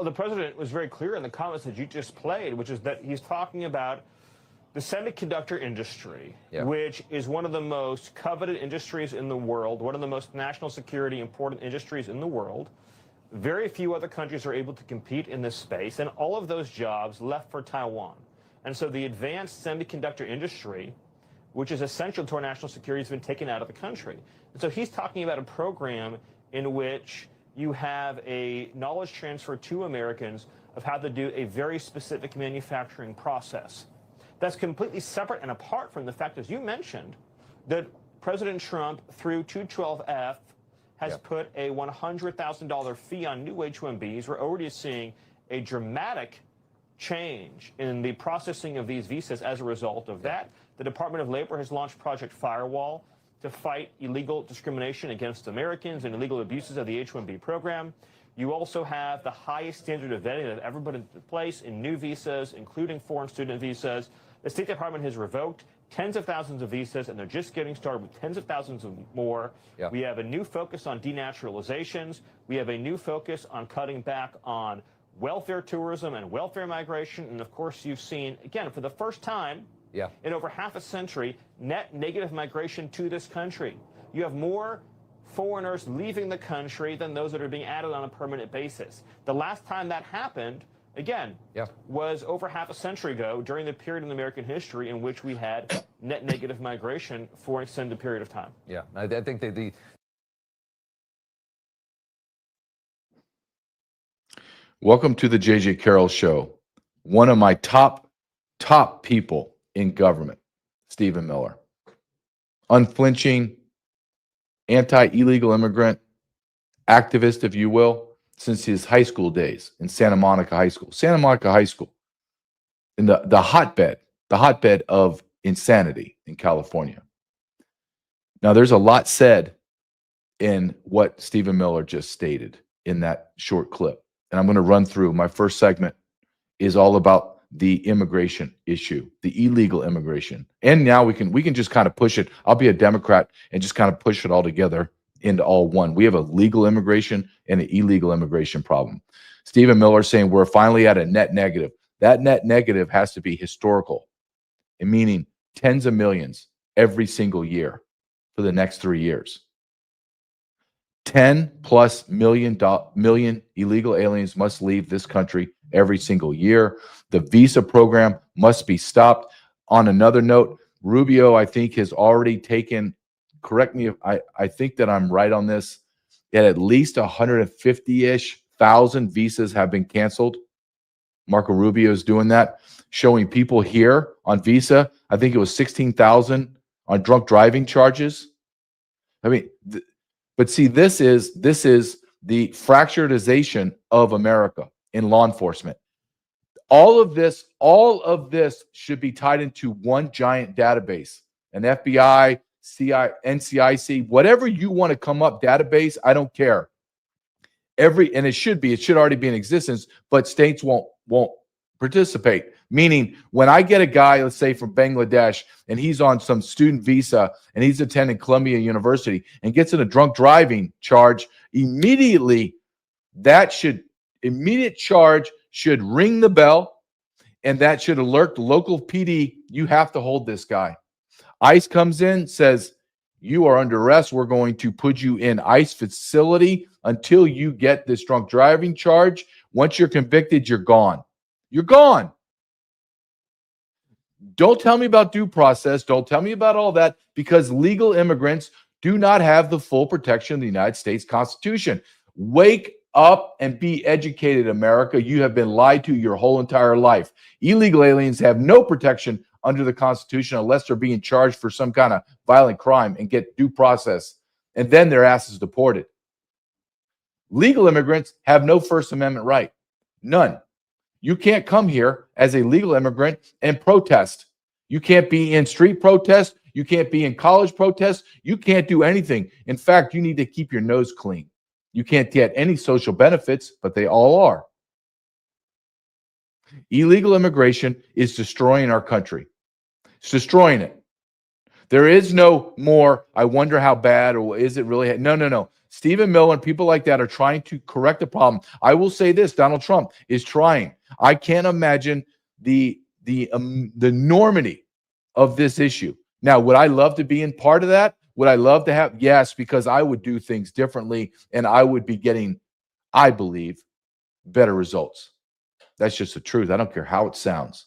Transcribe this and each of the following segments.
Well, the president was very clear in the comments that you just played, which is that he's talking about the semiconductor industry, which is one of the most coveted industries in the world, one of the most national security important industries in the world. Very few other countries are able to compete in this space, and all of those jobs left for Taiwan. And so the advanced semiconductor industry, which is essential to our national security, has been taken out of the country. And so he's talking about a program in which you have a knowledge transfer to Americans of how to do a very specific manufacturing process. That's completely separate and apart from the fact, as you mentioned, that President Trump, through 212F, has put a $100,000 fee on new H-1Bs. We're already seeing a dramatic change in the processing of these visas as a result of that. The Department of Labor has launched Project Firewall to fight illegal discrimination against Americans and illegal abuses of the H-1B program. You also have the highest standard of vetting that ever been in place in new visas, including foreign student visas. The State Department has revoked tens of thousands of visas, and they're just getting started with tens of thousands of more. We have a new focus on denaturalizations. We have a new focus on cutting back on welfare tourism and welfare migration. And, of course, you've seen, again, for the first time in over half a century, net negative migration to this country. You have more foreigners leaving the country than those that are being added on a permanent basis. The last time that happened, again, was over half a century ago during the period in American history in which we had net negative migration for an extended period of time. I think that Welcome to the JJ Carrell Show. One of my top people in government, Stephen Miller. Unflinching, anti-illegal immigrant, activist, if you will, since his high school days in Santa Monica High School. Santa Monica High School, in the hotbed of insanity in California. Now, there's a lot said in what Stephen Miller just stated in that short clip. And I'm going to run through. My first segment is all about the immigration issue, the illegal immigration. And now we can just kind of push it. I'll be a Democrat and just kind of push it all together into all one. We have a legal immigration and an illegal immigration problem. Stephen Miller saying we're finally at a net negative. That net negative has to be historical, meaning tens of millions every single year for the next 3 years. 10+ million illegal aliens must leave this country every single year. The visa program must be stopped. On another note, Rubio, I think, has already taken, correct me if I think that I'm right on this, that at least 150-ish thousand visas have been canceled. Marco Rubio is doing that, showing people here on visa. I think it was 16,000 on drunk driving charges. I mean, but see, this is the fracturedization of America in law enforcement. All of this should be tied into one giant database, an FBI, NCIC, whatever you want to come up database. I don't care. And it should already be in existence, but states won't participate. Meaning, when I get a guy, let's say from Bangladesh, and he's on some student visa and he's attending Columbia University and gets in a drunk driving charge, immediate charge should ring the bell, and that should alert the local PD. You have to hold this guy. ICE comes in, says, you are under arrest. We're going to put you in ICE facility until you get this drunk driving charge. Once you're convicted, you're gone. You're gone. Don't tell me about due process. Don't tell me about all that, because legal immigrants do not have the full protection of the United States Constitution. Wake up and be educated, America. You have been lied to your whole entire life. Illegal aliens have no protection under the Constitution unless they're being charged for some kind of violent crime and get due process, and then their ass is deported. Legal immigrants have no First Amendment right. None. You can't come here as a legal immigrant and protest. You can't be in street protests. You can't be in college protests. You can't do anything. In fact, you need to keep your nose clean. You can't get any social benefits, but they all are. Illegal immigration is destroying our country. It's destroying it. There is no more, I wonder how bad, or is it really? No, no, no. Stephen Miller and people like that are trying to correct the problem. I will say this, Donald Trump is trying. I can't imagine the enormity of this issue. Now, would I love to be in part of that? Would I love to have? Yes, because I would do things differently and I would be getting, I believe, better results. That's just the truth. I don't care how it sounds.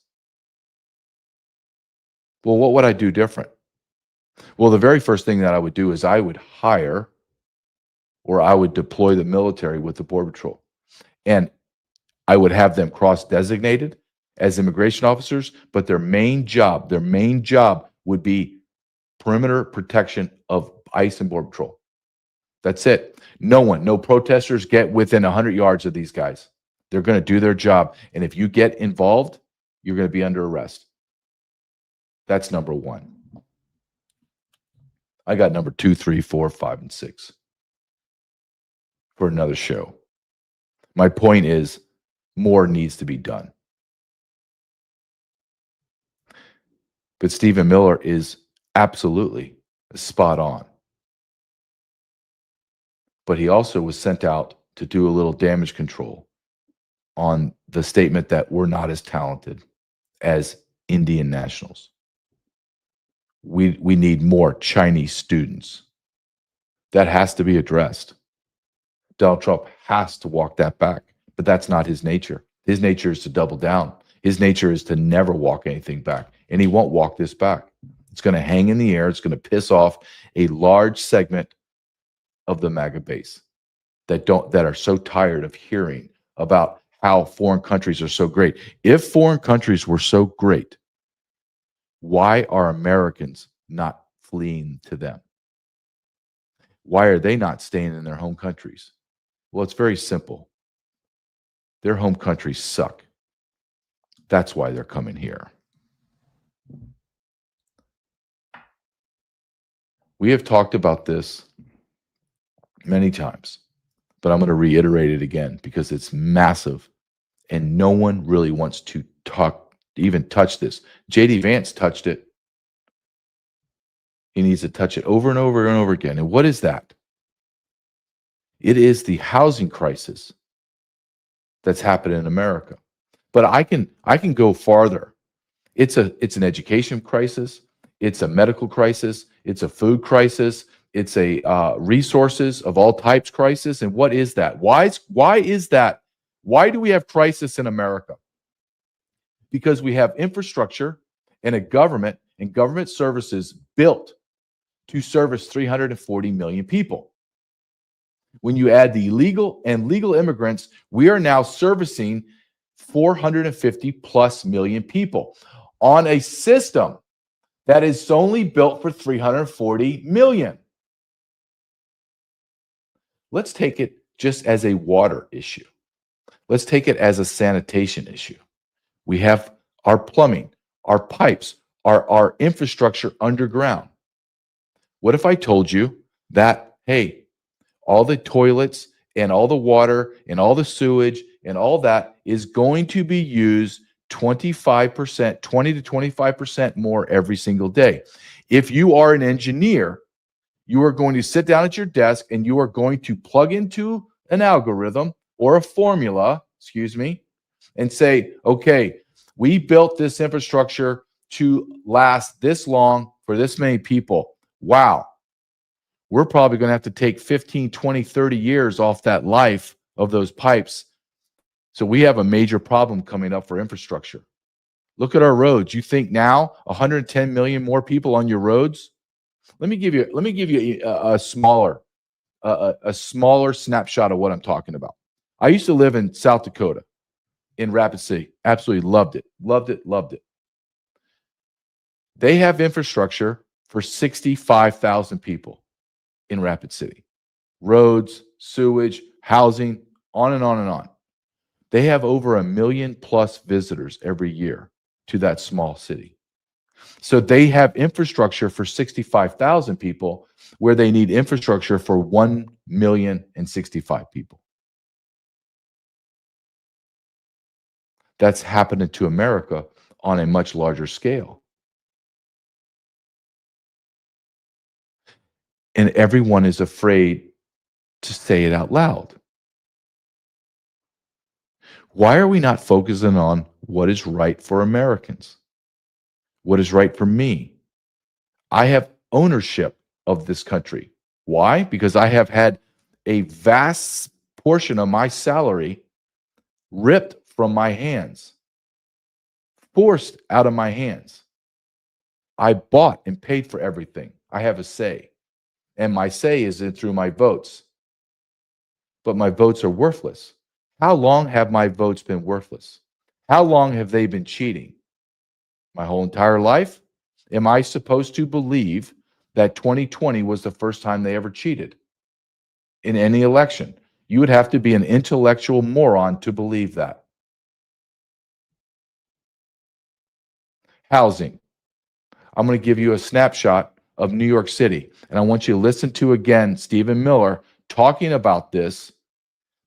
Well, what would I do different? Well, the very first thing that I would do is I would hire or I would deploy the military with the Border Patrol. And I would have them cross-designated as immigration officers, but their main job would be perimeter protection of ICE and Border Patrol. That's it. No protesters get within 100 yards of these guys. They're going to do their job. And if you get involved, you're going to be under arrest. That's number one. I got number 2, 3, 4, 5, and 6 for another show. My point is, more needs to be done. But Stephen Miller is absolutely spot on. But he also was sent out to do a little damage control on the statement that we're not as talented as Indian nationals. We need more Chinese students. That has to be addressed. Donald Trump has to walk that back, but that's not his nature. His nature is to double down. His nature is to never walk anything back, and he won't walk this back. It's going to hang in the air. It's going to piss off a large segment of the MAGA base that are so tired of hearing about how foreign countries are so great. If foreign countries were so great, why are Americans not fleeing to them? Why are they not staying in their home countries? Well, it's very simple. Their home countries suck. That's why they're coming here. We have talked about this many times, but I'm going to reiterate it again because it's massive and no one really wants to even touch this. J.D. Vance touched it. He needs to touch it over and over and over again. And what is that? It is the housing crisis that's happened in America. But I can go farther. It's an education crisis. It's a medical crisis. It's a food crisis. It's a resources of all types crisis. And what is that? Why is that? Why do we have crisis in America? Because we have infrastructure and a government and government services built to service 340 million people. When you add the illegal and legal immigrants, we are now servicing 450 plus million people on a system that is only built for 340 million. Let's take it just as a water issue. Let's take it as a sanitation issue. We have our plumbing, our pipes, our infrastructure underground. What if I told you that, hey, all the toilets and all the water and all the sewage and all that is going to be used 25%, 20 to 25% more every single day. If you are an engineer, you are going to sit down at your desk and you are going to plug into an algorithm or a formula, and say, okay, we built this infrastructure to last this long for this many people. Wow. We're probably going to have to take 15, 20, 30 years off that life of those pipes. So we have a major problem coming up for infrastructure. Look at our roads. You think now 110 million more people on your roads? Let me give you a smaller snapshot of what I'm talking about. I used to live in South Dakota, in Rapid City. Absolutely loved it. They have infrastructure for 65,000 people in Rapid City. Roads, sewage, housing, on and on and on. They have over 1 million plus visitors every year to that small city. So they have infrastructure for 65,000 people where they need infrastructure for 1,065,000 people. That's happening to America on a much larger scale. and everyone is afraid to say it out loud. Why are we not focusing on what is right for Americans? What is right for me? I have ownership of this country. Why? Because I have had a vast portion of my salary ripped from my hands, forced out of my hands. I bought and paid for everything. I have a say. And my say is through my votes. But my votes are worthless. How long have my votes been worthless? How long have they been cheating? My whole entire life? Am I supposed to believe that 2020 was the first time they ever cheated in any election? You would have to be an intellectual moron to believe that. Housing. I'm going to give you a snapshot of New York City. And I want you to listen to again Stephen Miller talking about this,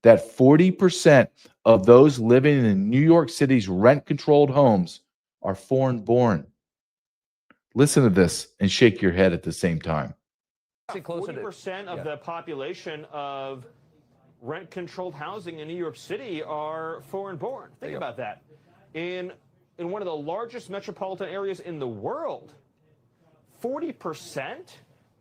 that 40% of those living in New York City's rent-controlled homes are foreign-born. Listen to this and shake your head at the same time. 40% of the population of rent-controlled housing in New York City are foreign-born. Think about that. In one of the largest metropolitan areas in the world, 40%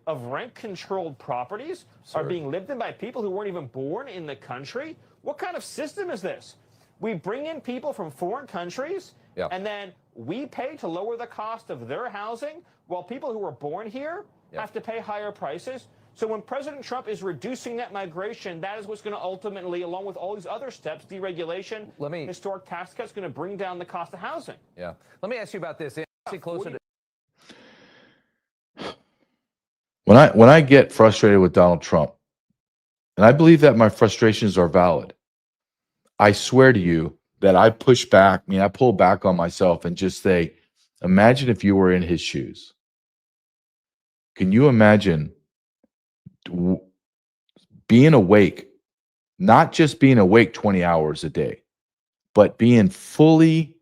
of rent-controlled properties are being lived in by people who weren't even born in the country. What kind of system is this? We bring in people from foreign countries, and then we pay to lower the cost of their housing, while people who were born here have to pay higher prices. So when President Trump is reducing net migration, that is what's going to ultimately, along with all these other steps, deregulation, historic tax cuts, going to bring down the cost of housing. Yeah. Let me ask you about this. Closer to When I get frustrated with Donald Trump, and I believe that my frustrations are valid, I swear to you that I push back, I pull back on myself and just say, imagine if you were in his shoes. Can you imagine being awake, not just being awake 20 hours a day, but being fully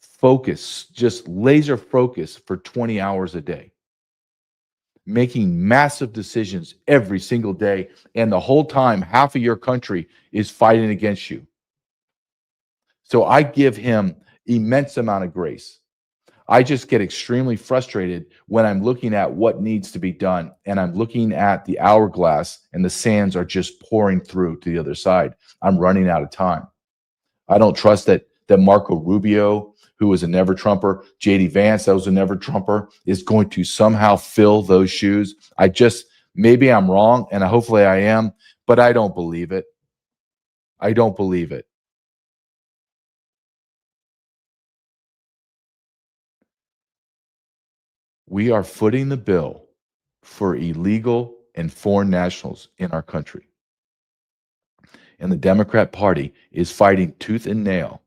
focused, just laser focused for 20 hours a day, making massive decisions every single day, and the whole time half of your country is fighting against you? So I give him immense amount of grace. I just get extremely frustrated when I'm looking at what needs to be done, and I'm looking at the hourglass and the sands are just pouring through to the other side. I'm running out of time. I don't trust that Marco Rubio, who was a never Trumper, JD Vance, that was a never Trumper, is going to somehow fill those shoes. Maybe I'm wrong, and hopefully I am, but I don't believe it. I don't believe it. We are footing the bill for illegal and foreign nationals in our country. And the Democrat Party is fighting tooth and nail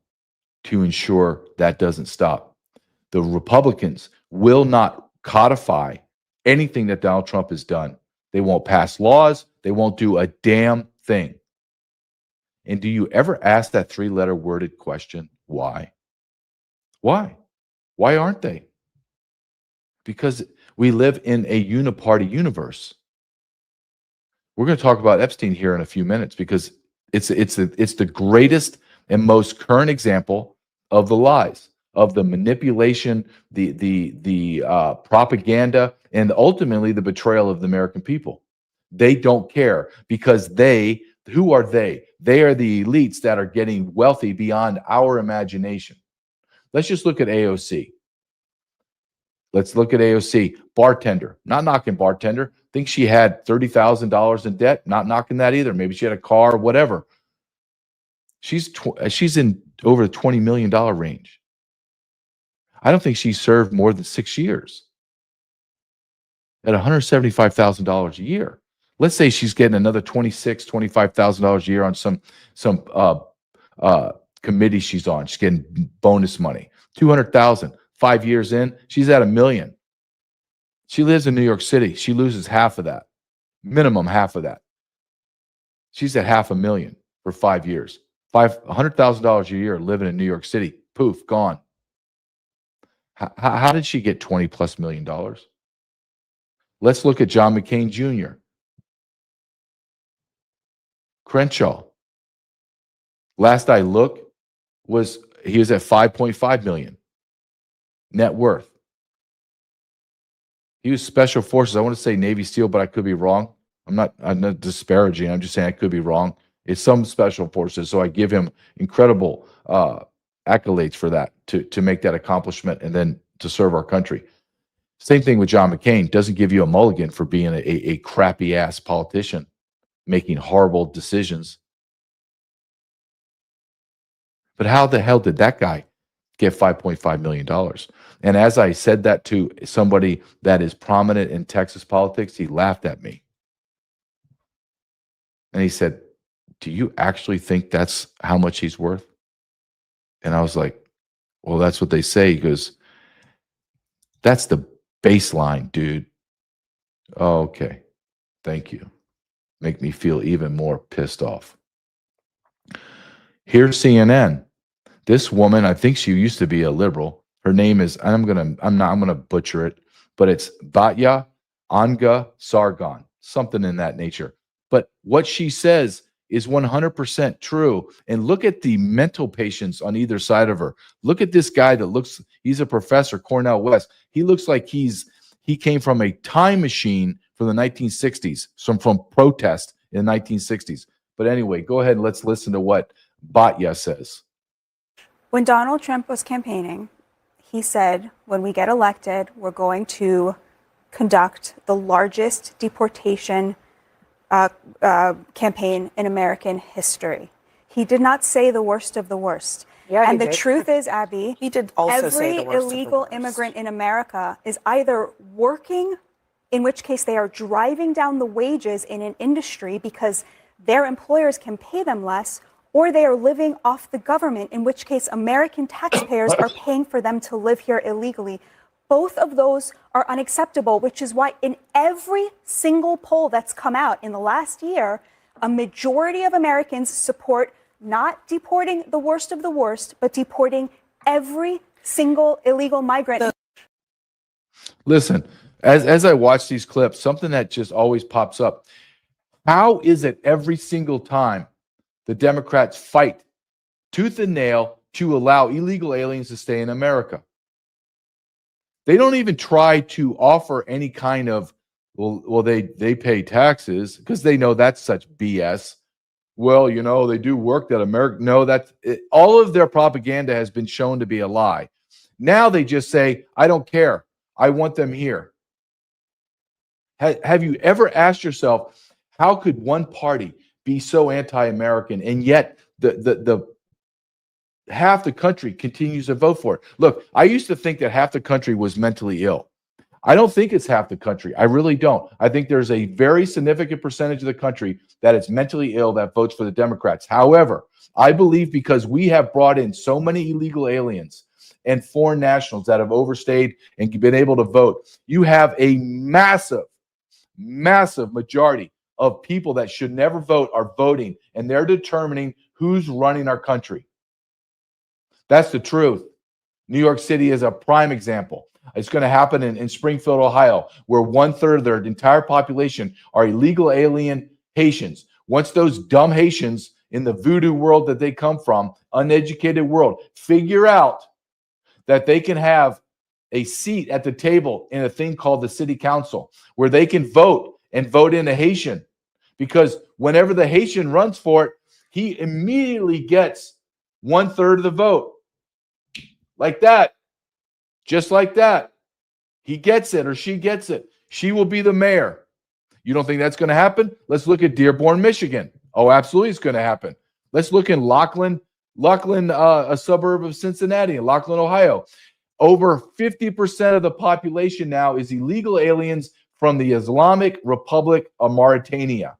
to ensure that doesn't stop. The Republicans will not codify anything that Donald Trump has done. They won't pass laws. They won't do a damn thing. And do you ever ask that three-letter worded question, why? Why? Why aren't they? Because we live in a uniparty universe. We're going to talk about Epstein here in a few minutes because it's the greatest and most current example of the lies, of the manipulation, the propaganda, and ultimately the betrayal of the American people. They don't care because who are they? They are the elites that are getting wealthy beyond our imagination. Let's just look at AOC. Let's look at AOC. Bartender. Not knocking bartender. Think she had $30,000 in debt. Not knocking that either. Maybe she had a car, whatever. She's in over the $20 million range. I don't think she served more than 6 years at $175,000 a year. Let's say she's getting another $26,000, $25,000 a year on some committee she's on. She's getting bonus money. $200,000. 5 years in, she's at $1 million. She lives in New York City. She loses half of that, minimum half of that. She's at $500,000 for 5 years. $100,000 a year living in New York City. Poof, gone. How did she get $20+ million? Let's look at John McCain Jr., Crenshaw. Last I looked, he was at 5.5 million net worth. He was special forces. I want to say Navy SEAL, but I could be wrong. I'm not disparaging. I'm just saying I could be wrong. It's some special forces. So I give him incredible accolades for that, to make that accomplishment and then to serve our country. Same thing with John McCain. Doesn't give you a mulligan for being a crappy ass politician, making horrible decisions. But how the hell did that guy get $5.5 million? And as I said that to somebody that is prominent in Texas politics, he laughed at me. And he said, "Do you actually think that's how much he's worth?" And I was like, "Well, that's what they say." He goes, "That's the baseline, dude." Oh, okay. Thank you. Make me feel even more pissed off. Here's CNN. This woman, I think she used to be a liberal. Her name is, I'm gonna butcher it, but it's Batya Anga Sargon, something in that nature. But what she says is 100% true. And look at the mental patients on either side of her. Look at this guy that he's a professor, Cornell West. He looks like he came from a time machine from the 1960s, from protest in the 1960s. But anyway, go ahead and let's listen to what Batya says. When Donald Trump was campaigning, he said, when we get elected, we're going to conduct the largest deportation campaign in American history. He did not say the worst of the worst. Yeah, and the truth is, Abby, he did also say the worst every illegal immigrant in America is either working, in which case they are driving down the wages in an industry because their employers can pay them less, or they are living off the government, in which case American taxpayers are paying for them to live here illegally. Both of those are unacceptable, which is why in every single poll that's come out in the last year, a majority of Americans support not deporting the worst of the worst, but deporting every single illegal migrant. Listen, as I watch these clips, something that just always pops up. How is it every single time the Democrats fight tooth and nail to allow illegal aliens to stay in America? They don't even try to offer any kind of, well, they pay taxes because they know that's such BS. Well, you know, they do work that America. No, all of their propaganda has been shown to be a lie. Now they just say, I don't care. I want them here. Have you ever asked yourself, how could one party be so anti-American and yet the half the country continues to vote for it? Look, I used to think that half the country was mentally ill. I don't think it's half the country. I really don't. I think there's a very significant percentage of the country that is mentally ill that votes for the Democrats. However, I believe because we have brought in so many illegal aliens and foreign nationals that have overstayed and been able to vote, you have a massive majority of people that should never vote are voting, and they're determining who's running our country. That's the truth. New York City is a prime example. It's going to happen in Springfield, Ohio, where 1/3 of their entire population are illegal alien Haitians. Once those dumb Haitians in the voodoo world that they come from, uneducated world, figure out that they can have a seat at the table in a thing called the city council, where they can vote and vote in a Haitian, because whenever the Haitian runs for it, he immediately gets 1/3 of the vote. Like that. Just like that. He gets it or she gets it. She will be the mayor. You don't think that's going to happen? Let's look at Dearborn, Michigan. Oh, absolutely it's going to happen. Let's look in Laughlin, a suburb of Cincinnati, in Laughlin, Ohio. Over 50% of the population now is illegal aliens from the Islamic Republic of Mauritania.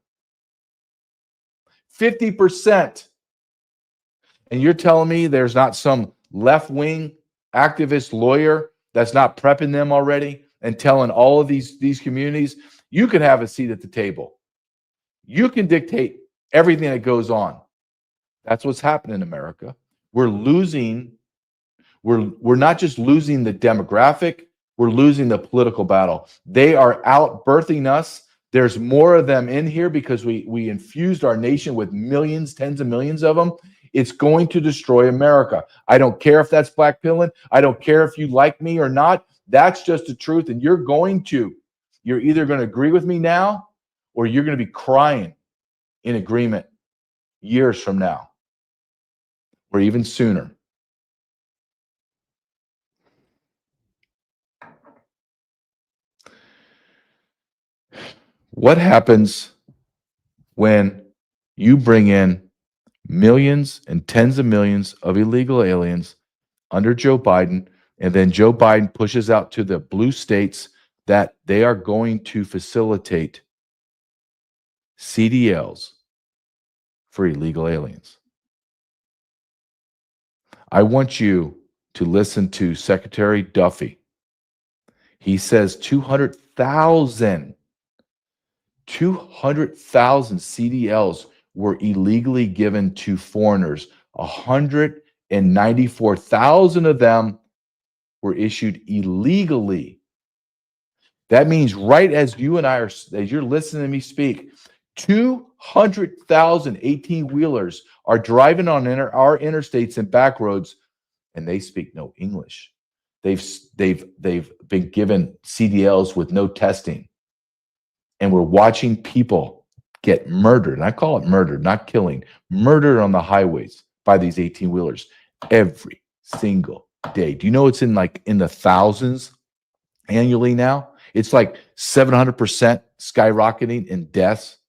50%. And you're telling me there's not some left-wing activist lawyer that's not prepping them already and telling all of these communities, you can have a seat at the table. You can dictate everything that goes on. That's what's happening in America. We're not just losing the demographic, we're losing the political battle. They are out birthing us. There's more of them in here because we infused our nation with millions, tens of millions of them. It's going to destroy America. I don't care if that's blackpilling. I don't care if you like me or not. That's just the truth. And you're either going to agree with me now or you're going to be crying in agreement years from now or even sooner. What happens when you bring in millions and tens of millions of illegal aliens under Joe Biden, and then Joe Biden pushes out to the blue states that they are going to facilitate CDLs for illegal aliens? I want you to listen to Secretary Duffy. He says 200,000 CDLs were illegally given to foreigners. 194,000 of them were issued illegally. That means right as you and I are, as you're listening to me speak, 200,000 18-wheelers are driving on our interstates and back roads, and they speak no English. They've been given CDLs with no testing. And we're watching people get murdered. And I call it murdered, not killing. Murdered on the highways by these 18-wheelers every single day. Do you know it's in the thousands annually now? It's like 700% skyrocketing in deaths.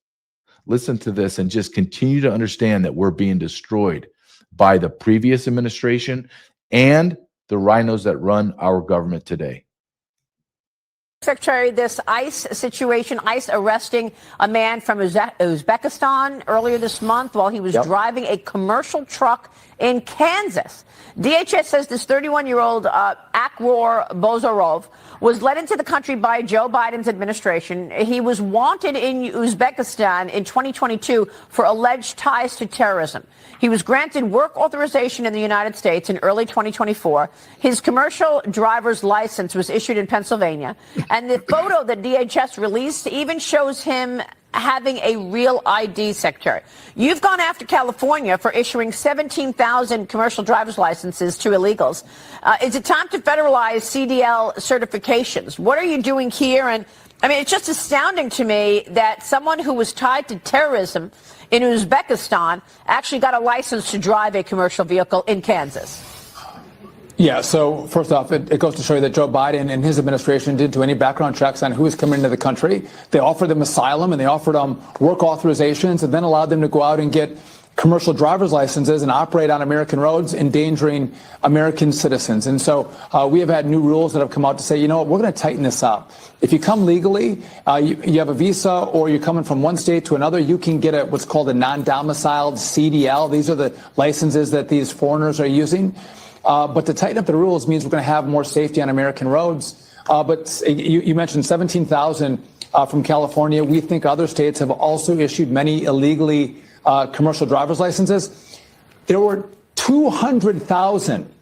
Listen to this and just continue to understand that we're being destroyed by the previous administration and the rhinos that run our government today. Secretary, this ICE situation, ICE arresting a man from Uzbekistan earlier this month while he was driving a commercial truck in Kansas. DHS says this 31-year-old Akhor Bozorov was led into the country by Joe Biden's administration. He was wanted in Uzbekistan in 2022 for alleged ties to terrorism. He was granted work authorization in the United States in early 2024. His commercial driver's license was issued in Pennsylvania. And the photo that DHS released even shows him having a real ID, Secretary. You've gone after California for issuing 17,000 commercial driver's licenses to illegals. Is it time to federalize CDL certifications? What are you doing here? And I mean, it's just astounding to me that someone who was tied to terrorism in Uzbekistan actually got a license to drive a commercial vehicle in Kansas. Yeah, so first off, it goes to show you that Joe Biden and his administration didn't do any background checks on who was coming into the country. They offered them asylum and they offered them work authorizations and then allowed them to go out and get commercial driver's licenses and operate on American roads, endangering American citizens. And so we have had new rules that have come out to say, you know what, we're going to tighten this up. If you come legally, you have a visa or you're coming from one state to another, you can get what's called a non-domiciled CDL. These are the licenses that these foreigners are using. But to tighten up the rules means we're going to have more safety on American roads. But you mentioned 17,000 from California. We think other states have also issued many illegally commercial driver's licenses. There were 200,000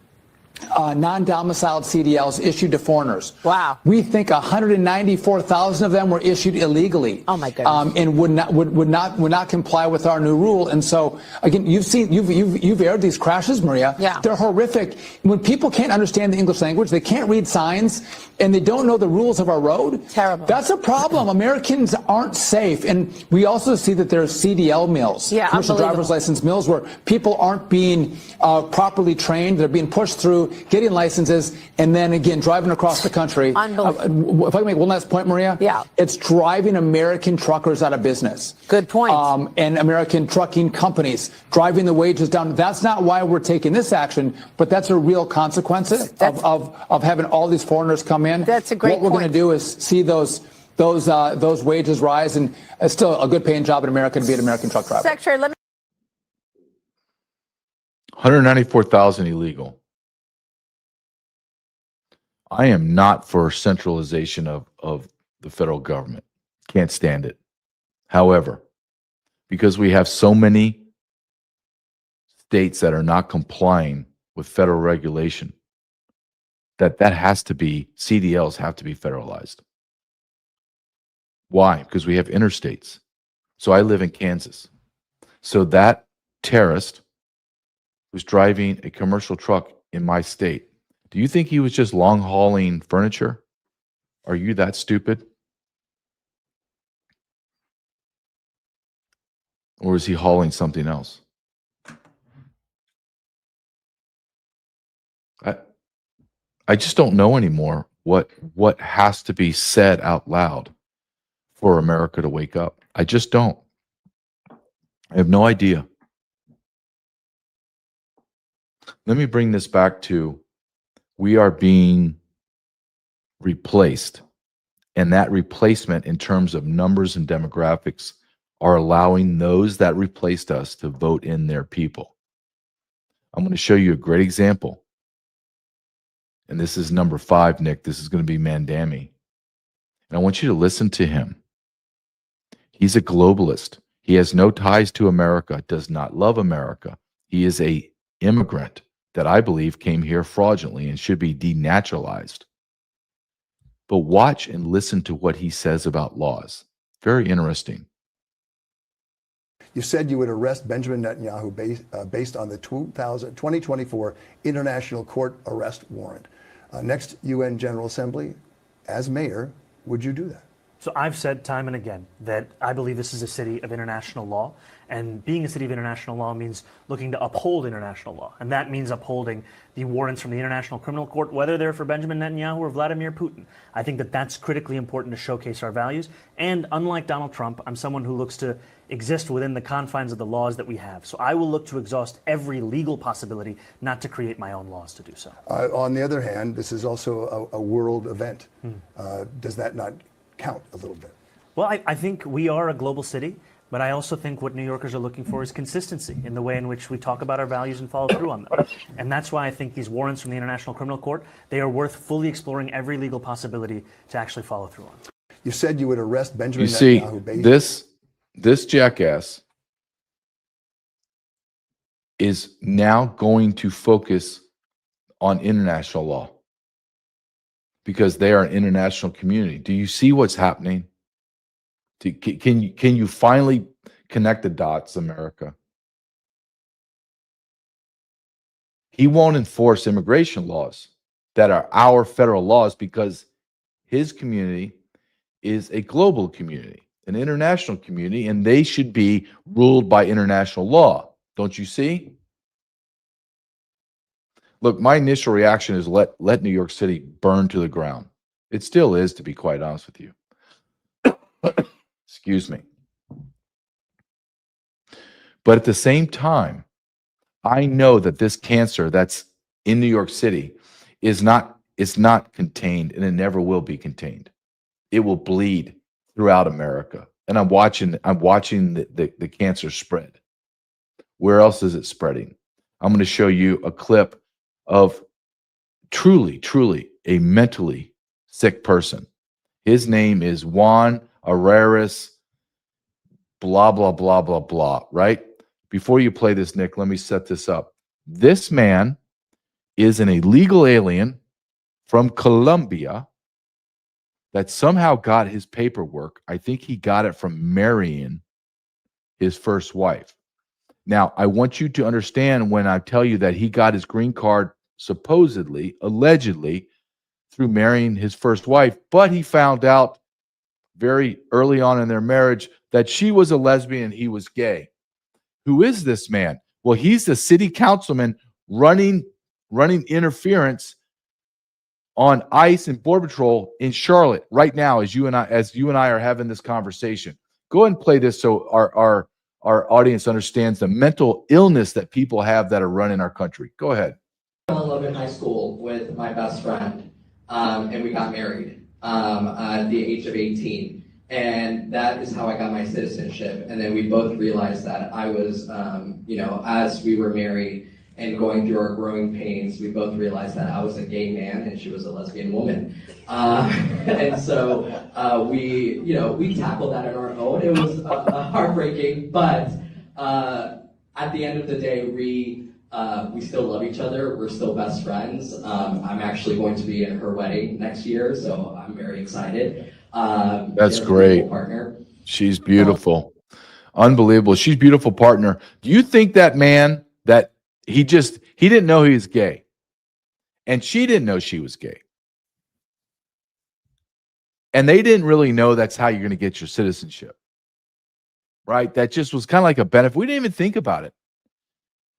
non-domiciled CDLs issued to foreigners. Wow. We think 194,000 of them were issued illegally. Oh my goodness. And would not comply with our new rule. And so again, you've aired these crashes, Maria. Yeah. They're horrific. When people can't understand the English language, they can't read signs, and they don't know the rules of our road. Terrible. That's a problem. Americans aren't safe. And we also see that there's CDL mills, commercial driver's license mills, where people aren't being properly trained. They're being pushed through, getting licenses, and then again driving across the country. Unbelievable. If I can make one last point, Maria, it's driving American truckers out of business. Good point. And American trucking companies driving the wages down. That's not why we're taking this action, but that's a real consequence of having all these foreigners come in. That's a great point. What we're going to do is see those wages rise, and it's still a good paying job in America to be an American truck driver. Secretary, let me 194,000 illegal. I am not for centralization of the federal government. Can't stand it. However, because we have so many states that are not complying with federal regulation, that has to be, CDLs have to be federalized. Why? Because we have interstates. So I live in Kansas. So that terrorist was driving a commercial truck in my state. Do you think he was just long hauling furniture? Are you that stupid? Or is he hauling something else? I just don't know anymore what has to be said out loud for America to wake up. I just don't. I have no idea. Let me bring this back to, we are being replaced. And that replacement in terms of numbers and demographics are allowing those that replaced us to vote in their people. I'm going to show you a great example. And this is number 5, Nick. This is going to be Mandami. And I want you to listen to him. He's a globalist. He has no ties to America, does not love America. He is an immigrant that I believe came here fraudulently and should be denaturalized. But watch and listen to what he says about laws. Very interesting. You said you would arrest Benjamin Netanyahu based on the 2024 International Court arrest warrant. Next UN General Assembly, as mayor, would you do that? So I've said time and again that I believe this is a city of international law, and being a city of international law means looking to uphold international law, and that means upholding the warrants from the International Criminal Court, whether they're for Benjamin Netanyahu or Vladimir Putin. I think that that's critically important to showcase our values, and unlike Donald Trump, I'm someone who looks to exist within the confines of the laws that we have. So I will look to exhaust every legal possibility, not to create my own laws to do so. On the other hand, this is also a world event. Does that not count a little bit? Well, I think we are a global city, but I also think what New Yorkers are looking for is consistency in the way in which we talk about our values and follow through on them. And that's why I think these warrants from the International Criminal Court, they are worth fully exploring every legal possibility to actually follow through on. You said you would arrest Benjamin Netanyahu. Netanyahu. See, this jackass is now going to focus on international law because they are an international community. Do you see what's happening? Can you finally connect the dots, America? He won't enforce immigration laws that are our federal laws because his community is a global community, an international community, and they should be ruled by international law. Don't you see? Look, my initial reaction is let New York City burn to the ground. It still is, to be quite honest with you. Excuse me. But at the same time, I know that this cancer that's in New York City is not contained, and it never will be contained. It will bleed throughout America. And I'm watching the cancer spread. Where else is it spreading? I'm going to show you a clip of truly a mentally sick person. His name is Juan Araris, blah, blah, blah, blah, blah, right? Before you play this, Nick, let me set this up. This man is an illegal alien from Colombia that somehow got his paperwork. I think he got it from marrying his first wife. Now, I want you to understand when I tell you that he got his green card supposedly, allegedly, through marrying his first wife, but he found out very early on in their marriage that she was a lesbian and he was gay. Who is this man? Well, he's the city councilman running interference on ICE and Border Patrol in Charlotte right now as you and I are having this conversation. Go ahead and play this so our audience understands the mental illness that people have that are running our country. Go ahead. I fell in love in high school with my best friend, and we got married at the age of 18. And that is how I got my citizenship. And then we both realized that I was, as we were married and going through our growing pains, we both realized that I was a gay man and she was a lesbian woman. And so we tackled that on our own. It was heartbreaking, but at the end of the day, we We still love each other. We're still best friends. I'm actually going to be in her wedding next year, so I'm very excited. That's great. Partner. She's beautiful. Unbelievable. She's a beautiful partner. Do you think that man that he didn't know he was gay, and she didn't know she was gay, and they didn't really know that's how you're going to get your citizenship, right? That just was kind of like a benefit. We didn't even think about it.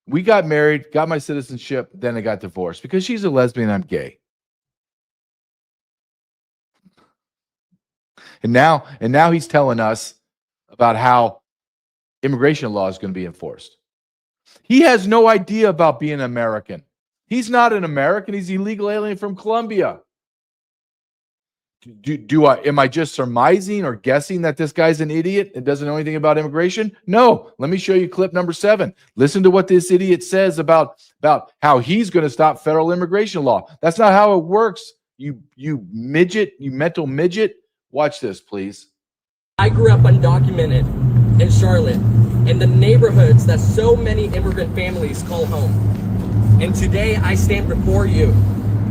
We got married, got my citizenship, then I got divorced because she's a lesbian, I'm gay. And now he's telling us about how immigration law is going to be enforced. He has no idea about being an American. He's not an American. He's an illegal alien from Colombia. Am I just surmising or guessing that this guy's an idiot and doesn't know anything about immigration? No. Let me show you clip number 7. Listen to what this idiot says about how he's going to stop federal immigration law. That's not how it works. You midget, you mental midget. Watch this, please. I grew up undocumented in Charlotte, in the neighborhoods that so many immigrant families call home. And today I stand before you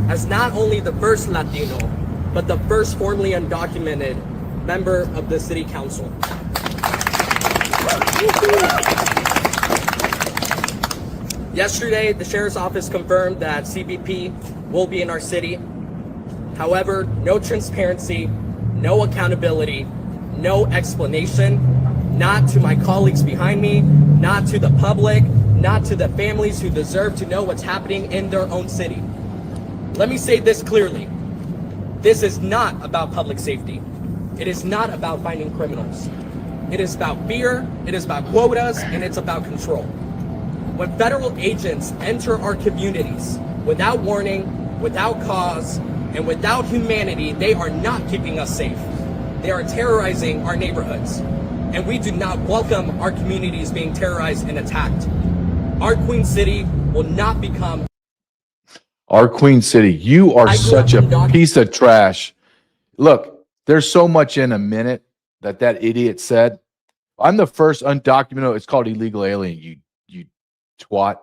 as not only the first Latino, but the first formerly undocumented member of the city council. Yesterday, the sheriff's office confirmed that CBP will be in our city. However, no transparency, no accountability, no explanation, not to my colleagues behind me, not to the public, not to the families who deserve to know what's happening in their own city. Let me say this clearly. This is not about public safety. It is not about finding criminals. It is about fear, it is about quotas, and it's about control. When federal agents enter our communities without warning, without cause, and without humanity, they are not keeping us safe. They are terrorizing our neighborhoods. And we do not welcome our communities being terrorized and attacked. Our Queen City will not become... Our Queen City, you are such a piece of trash. Look, there's so much in a minute that idiot said. I'm the first undocumented, it's called illegal alien, you twat.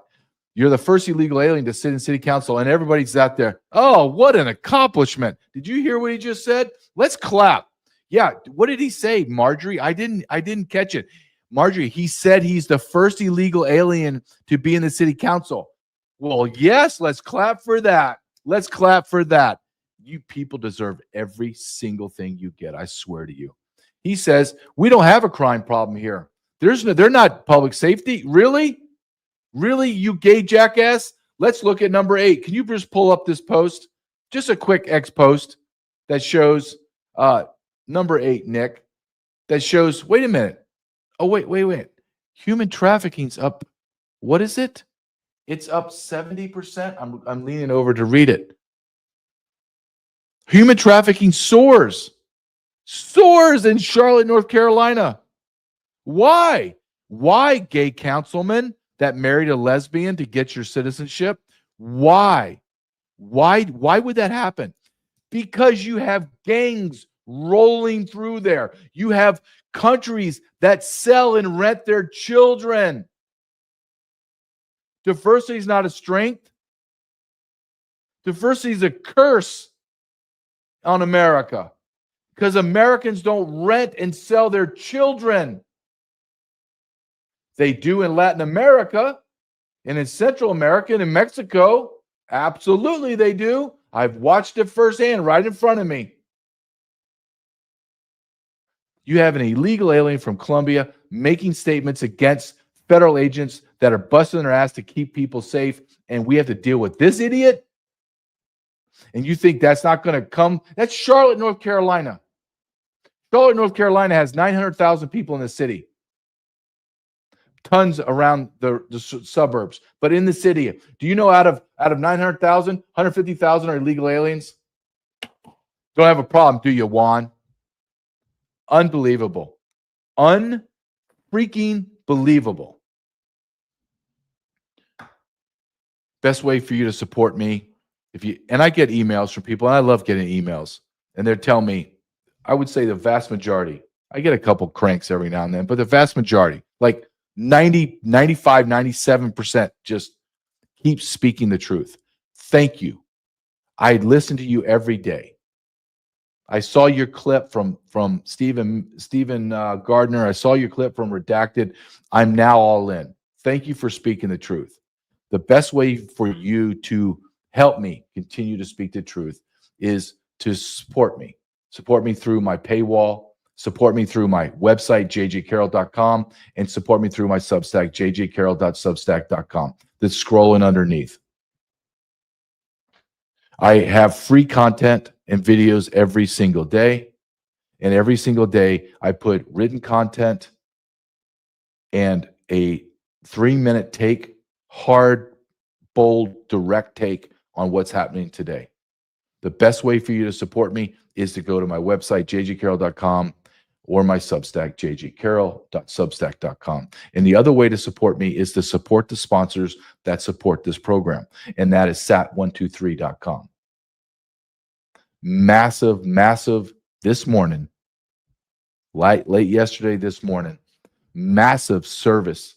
You're the first illegal alien to sit in city council, and everybody's out there. Oh, what an accomplishment. Did you hear what he just said? Let's clap. Yeah, what did he say, Marjorie? I didn't catch it. Marjorie, he said he's the first illegal alien to be in the city council. Well, yes, let's clap for that. Let's clap for that. You people deserve every single thing you get, I swear to you. He says, we don't have a crime problem here. They're not public safety. Really? Really, you gay jackass? Let's look at number 8. Can you just pull up this post? Just a quick X post that shows number 8, Nick, that shows, wait a minute. Oh, wait. Human trafficking's up. What is it? It's up 70%. I'm leaning over to read it. Human trafficking soars in Charlotte, North Carolina. Why? Why, gay councilman that married a lesbian to get your citizenship? Why would that happen? Because you have gangs rolling through there. You have countries that sell and rent their children. Diversity is not a strength. Diversity is a curse on America because Americans don't rent and sell their children. They do in Latin America and in Central America and in Mexico. Absolutely they do. I've watched it firsthand right in front of me. You have an illegal alien from Colombia making statements against federal agents that are busting their ass to keep people safe, and we have to deal with this idiot? And you think that's not going to come? That's Charlotte, North Carolina. Charlotte, North Carolina has 900,000 people in the city. Tons around the suburbs. But in the city, do you know out of 900,000, 150,000 are illegal aliens? Don't have a problem, do you, Juan? Unbelievable. Unfreaking believable. Best way for you to support me, and I get emails from people, and I love getting emails, and they're telling me, I would say the vast majority, I get a couple cranks every now and then, but the vast majority, like 90, 95, 97%, just Keep speaking the truth. Thank you. I listen to you every day. I saw your clip from Stephen Gardner. I saw your clip from Redacted. I'm now all in. Thank you for speaking the truth. The best way for you to help me continue to speak the truth is to support me. Support me through my paywall. Support me through my website, jjcarrell.com, and support me through my Substack, jjcarrell.substack.com. That's scrolling underneath. I have free content and videos every single day. And every single day, I put written content and a 3-minute take, hard, bold, direct take on what's happening today. The best way for you to support me is to go to my website, jjcarrell.com, or my Substack, jjcarrell.substack.com. And the other way to support me is to support the sponsors that support this program, and that is sat123.com. Massive this morning, late yesterday, this morning, massive service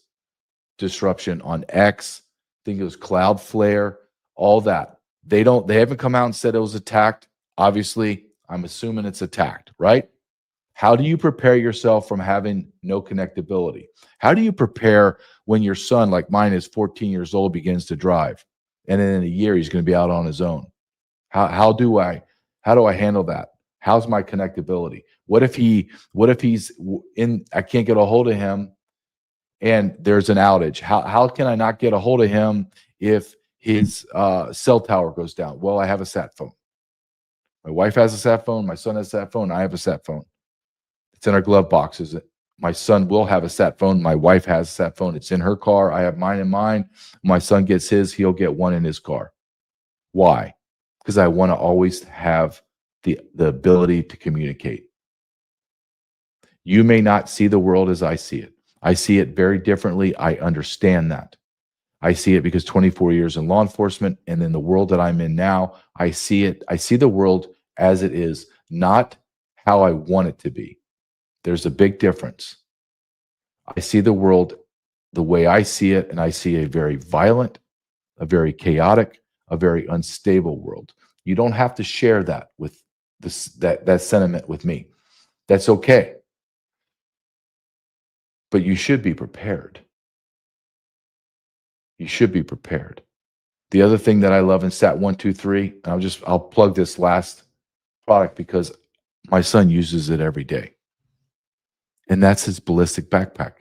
disruption on X. I think it was Cloudflare, all that. They haven't come out and said it was attacked. Obviously, I'm assuming it's attacked, right? How do you prepare yourself from having no connectability? How do you prepare when your son, like mine is 14 years old, begins to drive, and then in a year he's going to be out on his own? How do I handle that? How's my connectability? What if he's in, I can't get a hold of him and there's an outage? How can I not get a hold of him if his cell tower goes down? Well, I have a sat phone. My wife has a sat phone. My son has a sat phone. I have a sat phone. It's in our glove boxes. My son will have a sat phone. My wife has a sat phone. It's in her car. I have mine in mine. My son gets his. He'll get one in his car. Why? Because I want to always have the ability to communicate. You may not see the world as I see it. I see it very differently. I understand that. I see it because 24 years in law enforcement, and in the world that I'm in now, I see it. I see the world as it is, not how I want it to be. There's a big difference. I see the world the way I see it, and I see a very violent, a very chaotic, a very unstable world. You don't have to share that with that sentiment with me. That's okay. But you should be prepared. You should be prepared. The other thing that I love in Sat123, and I'll plug this last product because my son uses it every day. And that's his ballistic backpack.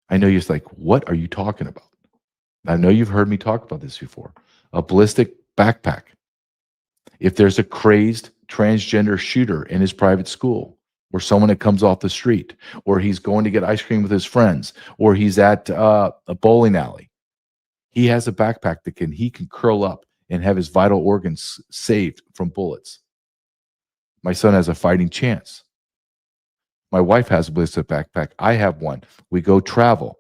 I know you're like, what are you talking about? I know you've heard me talk about this before. A ballistic backpack. If there's a crazed transgender shooter in his private school, or someone that comes off the street, or he's going to get ice cream with his friends, or he's at a bowling alley, he has a backpack that he can curl up and have his vital organs saved from bullets. My son has a fighting chance. My wife has a ballistic backpack. I have one. We go travel.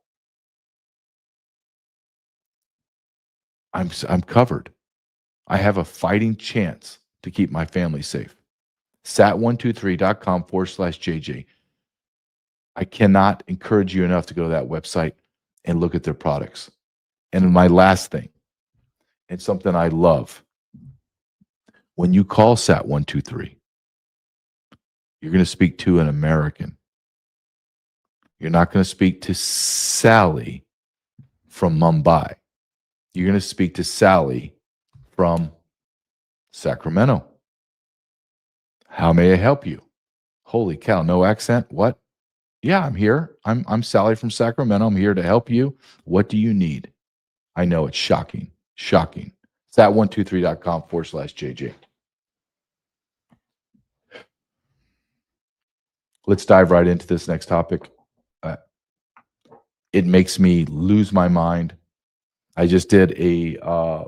I'm covered. I have a fighting chance to keep my family safe. Sat123.com/JJ. I cannot encourage you enough to go to that website and look at their products. And my last thing, and something I love, when you call Sat123, you're going to speak to an American. You're not going to speak to Sally from Mumbai. You're going to speak to Sally from Sacramento. How may I help you? Holy cow, no accent? What? Yeah, I'm here. I'm Sally from Sacramento. I'm here to help you. What do you need? I know it's shocking. Shocking. Sat123.com/JJ. Let's dive right into this next topic. It makes me lose my mind. I just did a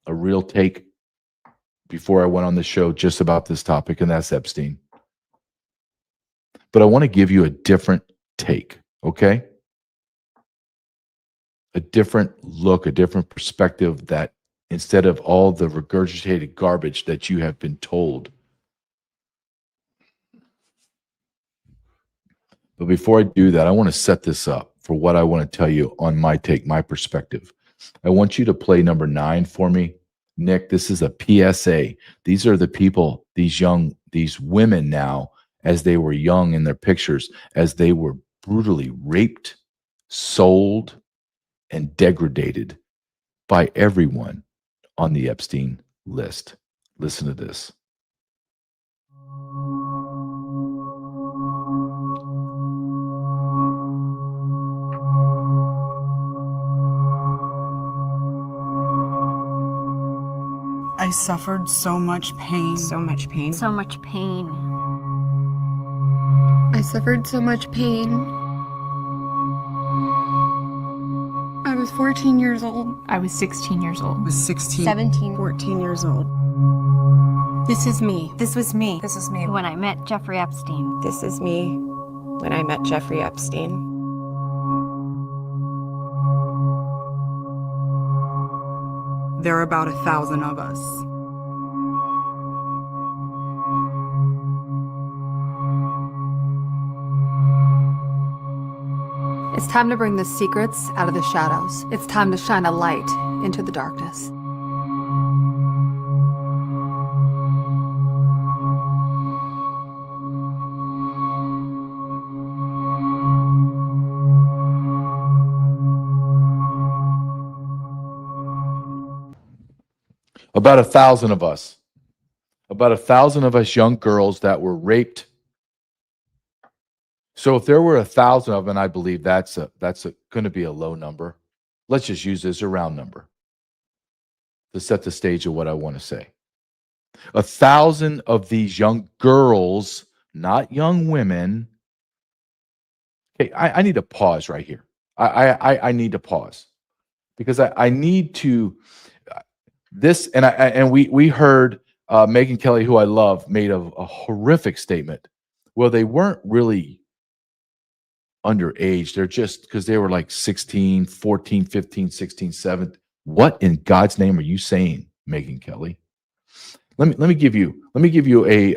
real take before I went on the show just about this topic, and that's Epstein. But I want to give you a different take, okay? A different look, a different perspective, that instead of all the regurgitated garbage that you have been told. But before I do that, I want to set this up for what I want to tell you on my take, my perspective. I want you to play number 9 for me. Nick, this is a PSA. These are the people, these women now, as they were young in their pictures, as they were brutally raped, sold, and degraded by everyone on the Epstein list. Listen to this. I suffered so much pain. So much pain. So much pain. I suffered so much pain. I was 14 years old. I was 16 years old. I was 16. 17. 14 years old. This is me. This was me. This is me. When I met Jeffrey Epstein. This is me when I met Jeffrey Epstein. There are about 1,000 of us. It's time to bring the secrets out of the shadows. It's time to shine a light into the darkness. About 1,000 of us. About 1,000 of us young girls that were raped. So if there were 1,000 of them, and I believe that's going to be a low number. Let's just use this as a round number to set the stage of what I want to say. 1,000 of these young girls, not young women. Okay, I need to pause right here. I need to pause because I need to. This and we heard Megyn Kelly, who I love, made a horrific statement. Well, they weren't really underage. They're just because they were like 16, 14, 15, 16, 17. What in God's name are you saying, Megyn Kelly? Let me give you a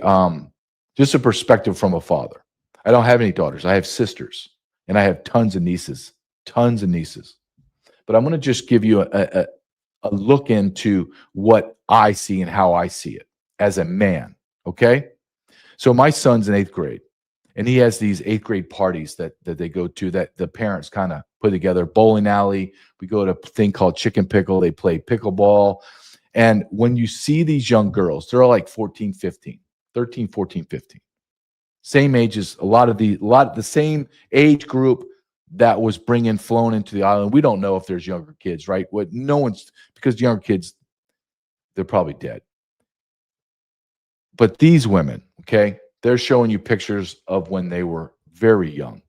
just a perspective from a father. I don't have any daughters. I have sisters, and I have tons of nieces. But I'm going to just give you a look into what I see and how I see it as a man, okay? So my son's in 8th grade, and he has these 8th grade parties that they go to that the parents kind of put together. Bowling alley, we go to a thing called Chicken Pickle. They play pickleball. And when you see these young girls, they're all like 14, 15, 13, 14, 15. Same ages, a lot of the same age group that was flown into the island. We don't know if there's younger kids, right? Because younger kids, they're probably dead. But these women, okay, they're showing you pictures of when they were very young.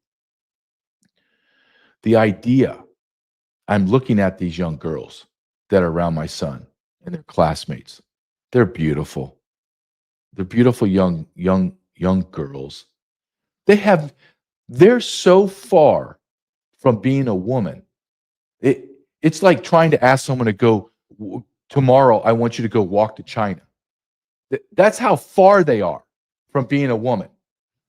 The idea, I'm looking at these young girls that are around my son and their classmates. They're beautiful. They're beautiful young girls. They're so far from being a woman. It's like trying to ask someone to go, tomorrow, I want you to go walk to China. That's how far they are from being a woman.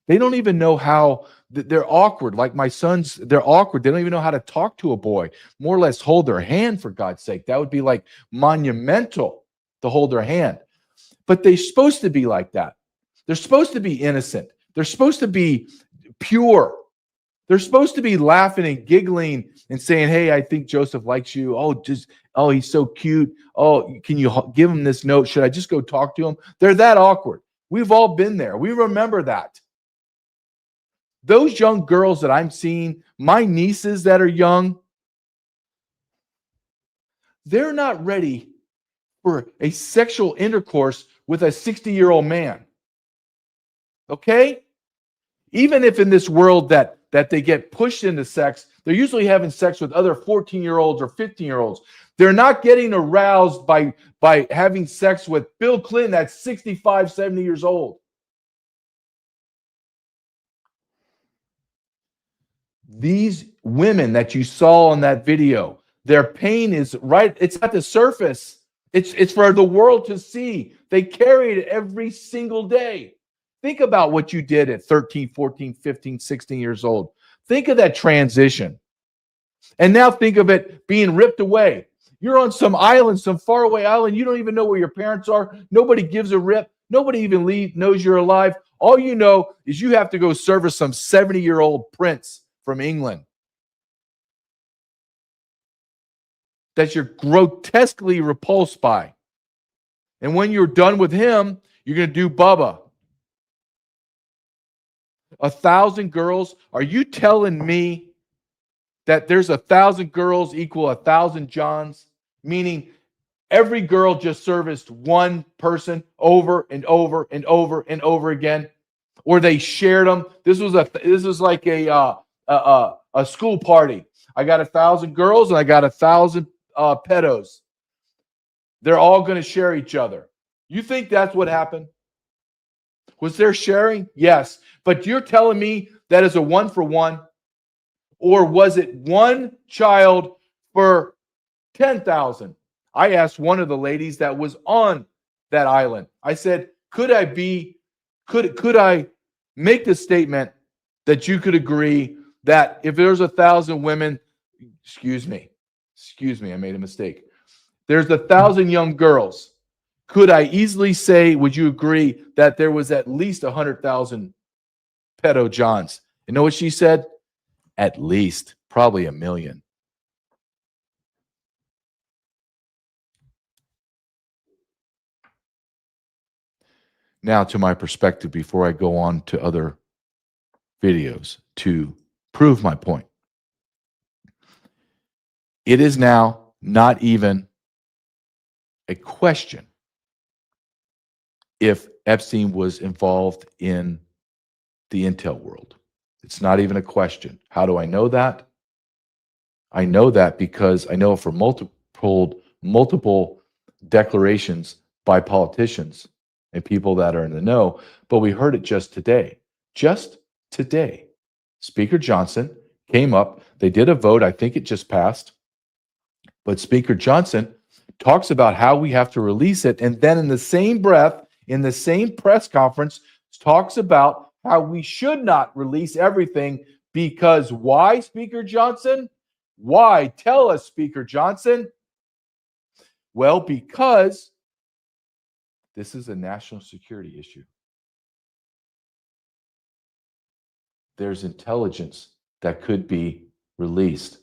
They don't even know how, they're awkward. Like my sons, they're awkward. They don't even know how to talk to a boy, more or less hold their hand, for God's sake. That would be like monumental to hold their hand. But they're supposed to be like that. They're supposed to be innocent. They're supposed to be pure. They're supposed to be laughing and giggling and saying, hey, I think Joseph likes you. Oh, he's so cute. Oh, can you give him this note? Should I just go talk to him? They're that awkward. We've all been there. We remember that. Those young girls that I'm seeing, my nieces that are young, they're not ready for a sexual intercourse with a 60-year-old man. Okay? Even if in this world that they get pushed into sex, they're usually having sex with other 14-year-olds or 15-year-olds. They're not getting aroused by having sex with Bill Clinton that's 65, 70 years old. These women that you saw in that video, their pain is right, it's at the surface. It's for the world to see. They carry it every single day. Think about what you did at 13, 14, 15, 16 years old. Think of that transition. And now think of it being ripped away. You're on some island, some faraway island. You don't even know where your parents are. Nobody gives a rip. Nobody even knows you're alive. All you know is you have to go service some 70-year-old prince from England that you're grotesquely repulsed by. And when you're done with him, you're going to do Bubba. 1,000 girls? Are you telling me that there's 1,000 girls equal 1,000 Johns? Meaning every girl just serviced one person over and over and over and over again, or they shared them. This was like a school party. I got 1,000 girls and I got 1,000 pedos. They're all going to share each other. You think that's what happened? Was there sharing? Yes. But you're telling me that is a 1-for-1? Or was it one child for 10,000? I asked one of the ladies that was on that island. I said, could I make the statement that you could agree that if there's 1,000 women, excuse me, I made a mistake. There's 1,000 young girls. Could I easily say, would you agree that there was at least 100,000 pedo Johns? You know what she said? At least, probably 1 million. Now to my perspective before I go on to other videos to prove my point. It is now not even a question if Epstein was involved in the intel world. It's not even a question. How do I know that? I know that because I know for multiple declarations by politicians and people that are in the know, but we heard it just today. Just today. Speaker Johnson came up, they did a vote, I think it just passed, but Speaker Johnson talks about how we have to release it, and then in the same breath, in the same press conference, talks about how we should not release everything because why, Speaker Johnson? Why? Tell us, Speaker Johnson. Well, because this is a national security issue. There's intelligence that could be released.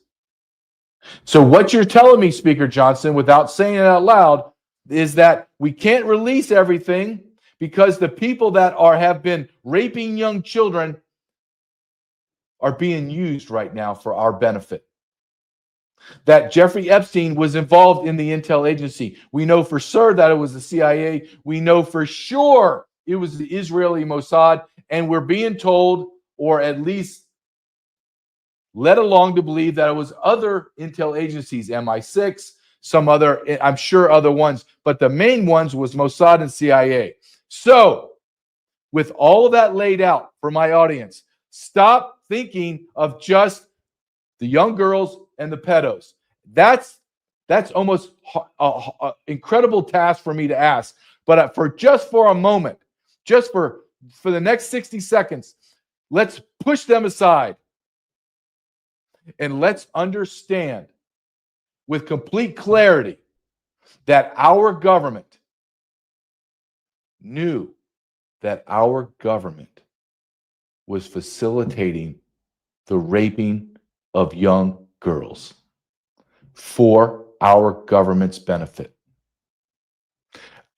So what you're telling me, Speaker Johnson, without saying it out loud, is that we can't release everything because the people that have been raping young children are being used right now for our benefit. That Jeffrey Epstein was involved in the intel agency. We know for sure that it was the CIA. We know for sure it was the Israeli Mossad. And we're being told, or at least led along to believe, that it was other intel agencies, MI6, some other, I'm sure other ones. But the main ones was Mossad and CIA. So with all of that laid out for my audience, stop thinking of just the young girls and the pedos. That's almost an incredible task for me to ask. But for a moment, just for the next 60 seconds, let's push them aside and let's understand with complete clarity that our government knew that our government was facilitating the raping of young girls for our government's benefit.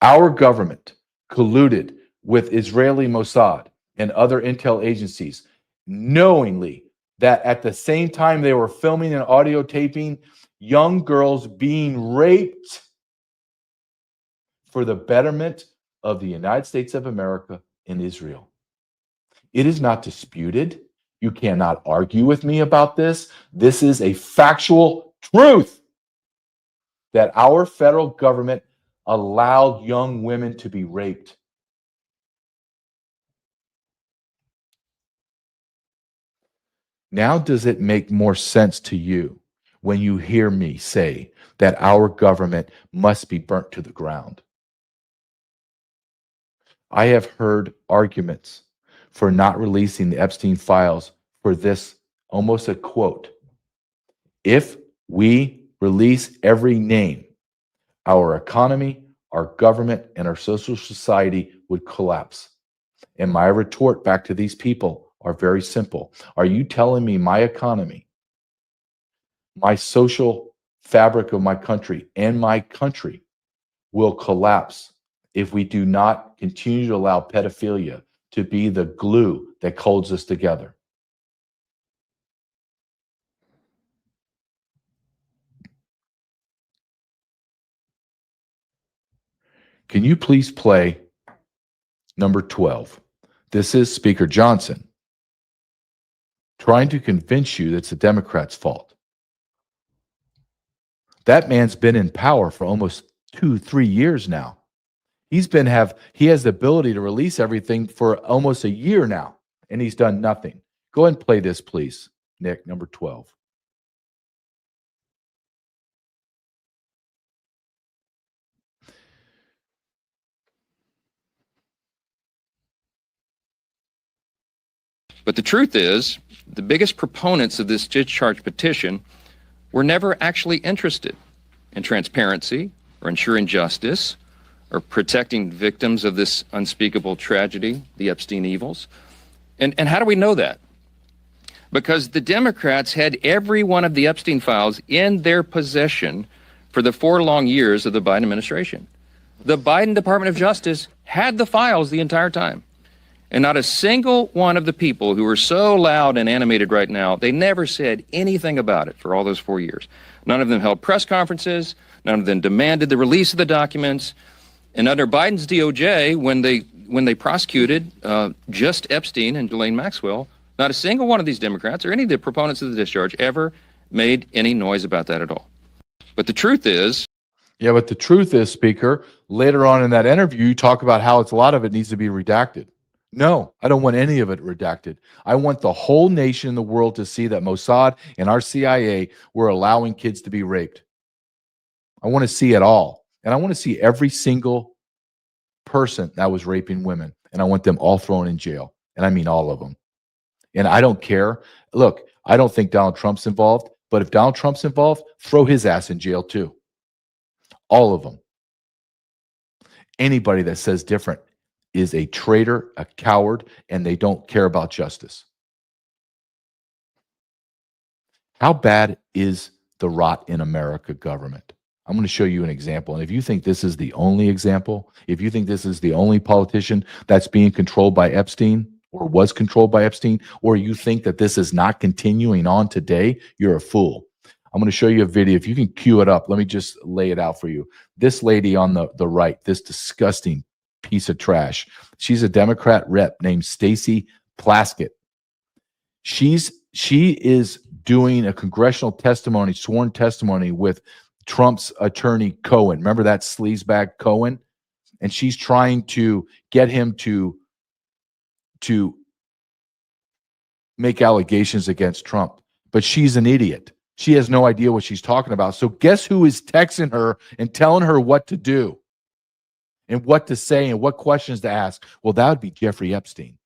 Our government colluded with Israeli Mossad and other intel agencies, knowingly that at the same time they were filming and audio taping young girls being raped for the betterment of the United States of America and Israel. It is not disputed. You cannot argue with me about this. This is a factual truth that our federal government allowed young women to be raped. Now, does it make more sense to you when you hear me say that our government must be burnt to the ground? I have heard arguments for not releasing the Epstein files for this, almost a quote. If we release every name, our economy, our government, and our social society would collapse. And my retort back to these people are very simple. Are you telling me my economy, my social fabric of my country, and my country will collapse if we do not continue to allow pedophilia to be the glue that holds us together? Can you please play number 12? This is Speaker Johnson trying to convince you that it's the Democrats' fault. That man's been in power for almost 2-3 years now. He has the ability to release everything for almost a year now, and he's done nothing. Go ahead and play this, please, Nick, number 12. But the truth is, the biggest proponents of this discharge petition were never actually interested in transparency or ensuring justice or protecting victims of this unspeakable tragedy, the Epstein evils. And how do we know that? Because the Democrats had every one of the Epstein files in their possession for the 4 long years of the Biden administration. The Biden Department of Justice had the files the entire time. And not a single one of the people who are so loud and animated right now, they never said anything about it for all those 4 years. None of them held press conferences. None of them demanded the release of the documents. And under Biden's DOJ, when they prosecuted just Epstein and Ghislaine Maxwell, not a single one of these Democrats or any of the proponents of the discharge ever made any noise about that at all. But the truth is... Yeah, but the truth is, Speaker, later on in that interview, you talk about how a lot of it needs to be redacted. No, I don't want any of it redacted. I want the whole nation in the world to see that Mossad and our CIA were allowing kids to be raped. I want to see it all. And I want to see every single person that was raping women. And I want them all thrown in jail. And I mean all of them. And I don't care. Look, I don't think Donald Trump's involved. But if Donald Trump's involved, throw his ass in jail too. All of them. Anybody that says different is a traitor, a coward, and they don't care about justice. How bad is the rot in America government? I'm going to show you an example. And if you think this is the only example, if you think this is the only politician that's being controlled by Epstein or was controlled by Epstein, or you think that this is not continuing on today, you're a fool. I'm going to show you a video. If you can cue it up, let me just lay it out for you. This lady on the right, this disgusting piece of trash. She's a Democrat rep named Stacey Plaskett. She is doing a congressional testimony, sworn testimony with Trump's attorney Cohen. Remember that sleazebag Cohen? And she's trying to get him to make allegations against Trump. But she's an idiot. She has no idea what she's talking about. So guess who is texting her and telling her what to do and what to say and what questions to ask? Well, that would be Jeffrey Epstein.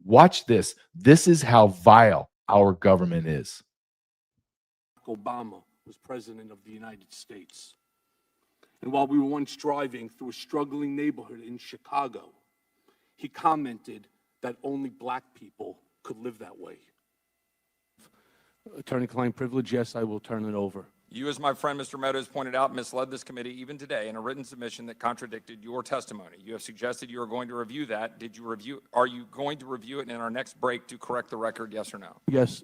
Watch this. This is how vile our government is. Obama was president of the United States. And while we were once driving through a struggling neighborhood in Chicago, he commented that only black people could live that way. Attorney-client privilege, yes, I will turn it over. You, as my friend Mr. Meadows pointed out, misled this committee even today in a written submission that contradicted your testimony. You have suggested you are going to review that. Are you going to review it in our next break to correct the record, yes or no? Yes.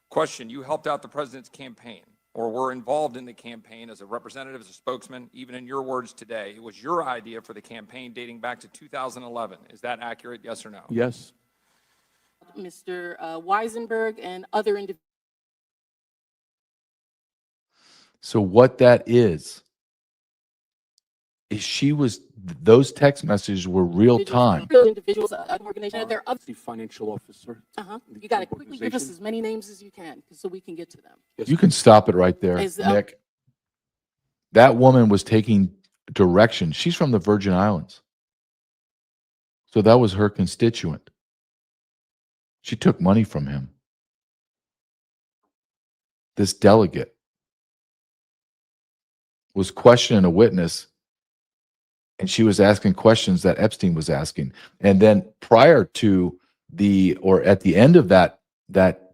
Question, you helped out the president's campaign or were involved in the campaign as a representative, as a spokesman, even in your words today. It was your idea for the campaign dating back to 2011. Is that accurate, yes or no? Yes. Mr. Weisenberg and other individuals. So what that is those text messages were real time. Individuals, an organization, they're up. The financial officer. You got to quickly give us as many names as you can so we can get to them. You can stop it right there, Nick. That woman was taking direction. She's from the Virgin Islands. So that was her constituent. She took money from him. This delegate was questioning a witness, and she was asking questions that Epstein was asking. And then prior to or at the end of that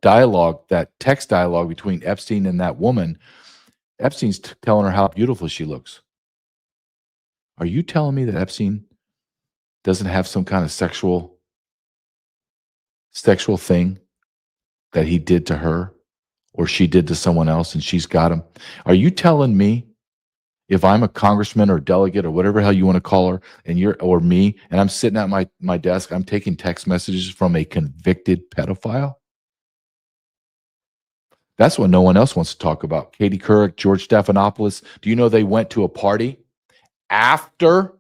dialogue, that text dialogue between Epstein and that woman, Epstein's telling her how beautiful she looks. Are you telling me that Epstein doesn't have some kind of sexual thing that he did to her or she did to someone else and she's got him? Are you telling me, if I'm a congressman or delegate or whatever hell you want to call her, and or me, and I'm sitting at my desk, I'm taking text messages from a convicted pedophile? That's what no one else wants to talk about. Katie Couric, George Stephanopoulos. Do you know they went to a party after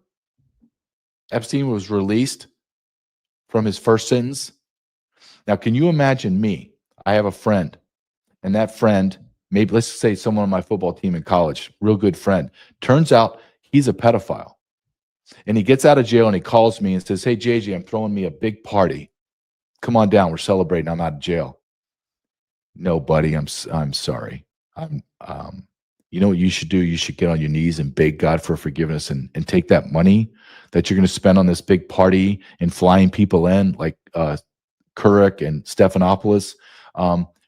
Epstein was released from his first sentence? Now, can you imagine me? I have a friend, and that friend, maybe let's say someone on my football team in college, real good friend. Turns out he's a pedophile. And he gets out of jail and he calls me and says, "Hey, JJ, I'm throwing me a big party. Come on down. We're celebrating. I'm out of jail." No, buddy, I'm sorry. You know what you should do? You should get on your knees and beg God for forgiveness and take that money that you're going to spend on this big party and flying people in like Couric and Stephanopoulos.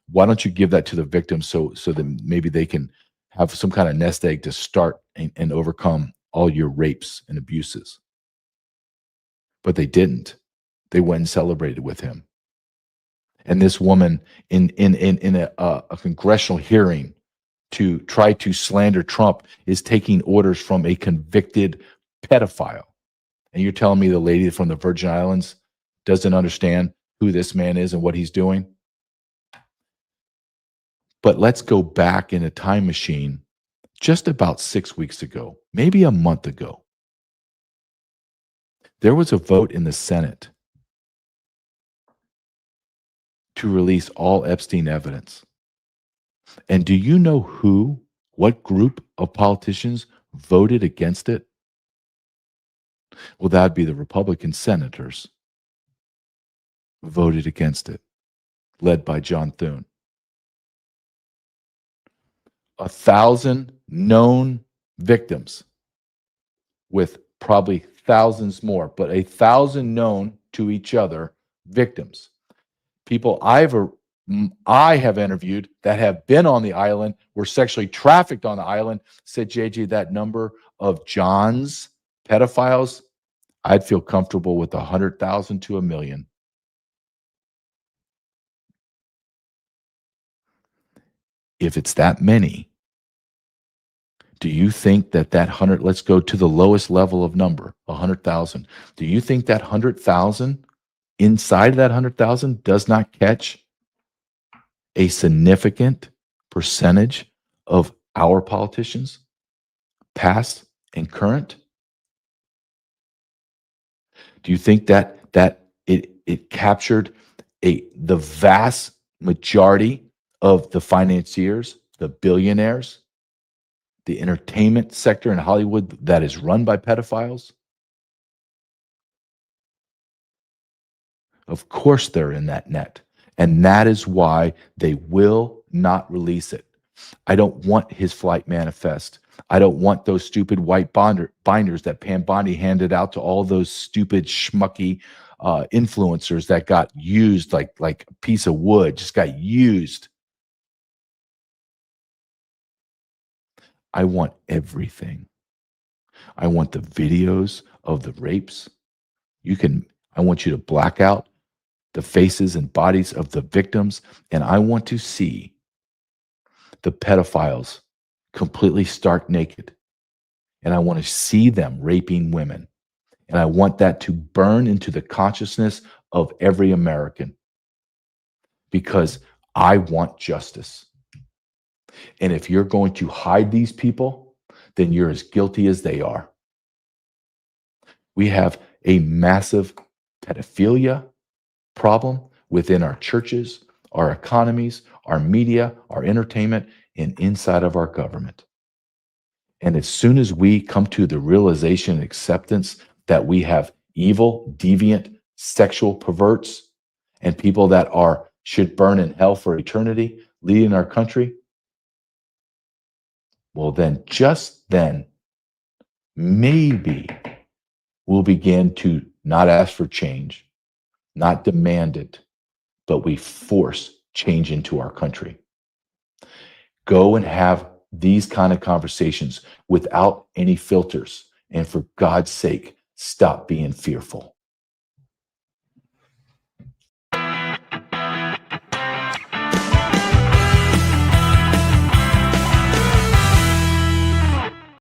Why don't you give that to the victims so that maybe they can have some kind of nest egg to start and overcome all your rapes and abuses? But they didn't. They went and celebrated with him. And this woman in a congressional hearing to try to slander Trump is taking orders from a convicted pedophile. And you're telling me the lady from the Virgin Islands doesn't understand who this man is and what he's doing? But let's go back in a time machine just about 6 weeks ago, maybe a month ago. There was a vote in the Senate to release all Epstein evidence. And do you know what group of politicians voted against it? Well, that'd be the Republican senators voted against it, led by John Thune. 1,000 known victims, with probably thousands more, but 1,000 known to each other victims. People I have interviewed that have been on the island, were sexually trafficked on the island, said, JJ, that number of John's pedophiles, I'd feel comfortable with 100,000 to 1 million. If it's that many, do you think that 100, let's go to the lowest level of number, 100,000. Do you think that 100,000, inside of that 100,000, does not catch a significant percentage of our politicians, past and current? Do you think that it captured the vast majority of the financiers, the billionaires, the entertainment sector in Hollywood that is run by pedophiles? Of course they're in that net. And that is why they will not release it. I don't want his flight manifest. I don't want those stupid white binders that Pam Bondi handed out to all those stupid schmucky influencers that got used like a piece of wood, just got used. I want everything. I want the videos of the rapes. I want you to black out the faces and bodies of the victims, and I want to see the pedophiles completely stark naked. And I want to see them raping women. And I want that to burn into the consciousness of every American, because I want justice. And if you're going to hide these people, then you're as guilty as they are. We have a massive pedophilia problem within our churches, our economies, our media, our entertainment, and inside of our government. And as soon as we come to the realization and acceptance that we have evil, deviant, sexual perverts and people that should burn in hell for eternity leading our country, well, then just then, maybe we'll begin to not ask for change, not demand it, but we force change into our country. Go and have these kind of conversations without any filters. And for God's sake, stop being fearful.